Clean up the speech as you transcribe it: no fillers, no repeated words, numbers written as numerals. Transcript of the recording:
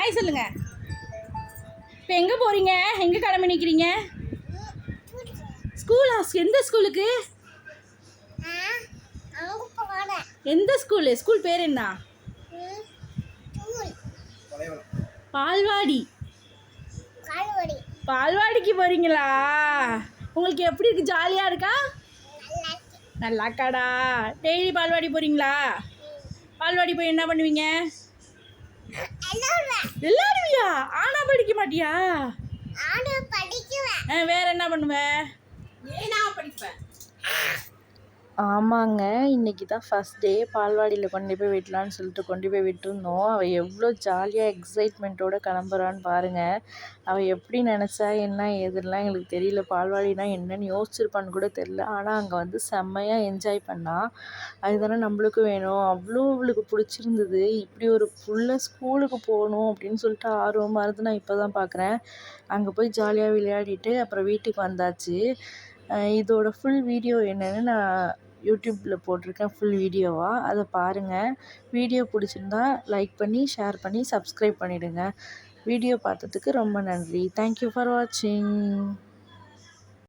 Hi சொல்லுங்க. இப்போ எங்கே போகிறீங்க? எங்கே கிளம்பி நிற்கிறீங்க? ஸ்கூலா? எந்த ஸ்கூலுக்கு? எந்த ஸ்கூலு? ஸ்கூல் பேர் என்ன? பால்வாடி. பால்வாடிக்கு போகிறீங்களா? உங்களுக்கு எப்படி இருக்கு? ஜாலியாக இருக்கா? நல்லாக்காடா. டெய்லி பால்வாடி போகிறீங்களா? பால்வாடி போய் என்ன பண்ணுவீங்க? விளையாடுவியா? ஆனா படிக்க மாட்டியா? வேற என்ன பண்ணுவ? ஆமாங்க. இன்னைக்கு தான் ஃபர்ஸ்ட் டே. பால்வாடியில் கொண்டு போய் விடலான்னு சொல்லிட்டு கொண்டு போய் விட்டுருந்தோம். அவள் எவ்வளோ ஜாலியாக எக்ஸைட்மெண்ட்டோடு கிளம்புறான்னு பாருங்கள். அவள் எப்படி நினச்சா என்ன ஏதுலாம் எங்களுக்கு தெரியல. பால்வாடினா என்னன்னு யோசிச்சிருப்பான்னு கூட தெரில. ஆனால் அங்கே வந்து செம்மையாக என்ஜாய் பண்ணா. அதுதானே நம்மளுக்கும் வேணும். அவ்வளோ அவளுக்கு பிடிச்சிருந்தது. இப்படி ஒரு புள்ள ஸ்கூலுக்கு போகணும் அப்படின்னு சொல்லிட்டு ஆர்வமாக இருந்து நான் இப்போ தான் பார்க்குறேன். அங்கே போய் ஜாலியாக விளையாடிட்டு அப்புறம் வீட்டுக்கு வந்தாச்சு. இதோட ஃபுல் வீடியோ என்னென்னு நான் யூடியூப்பில் போட்டிருக்கேன், ஃபுல் வீடியோவாக. அதை பாருங்கள். வீடியோ பிடிச்சிருந்தா லைக் பண்ணி, ஷேர் பண்ணி, சப்ஸ்கிரைப் பண்ணிவிடுங்க. வீடியோ பார்த்ததுக்கு ரொம்ப நன்றி. தேங்க்யூ ஃபார் வாட்சிங்.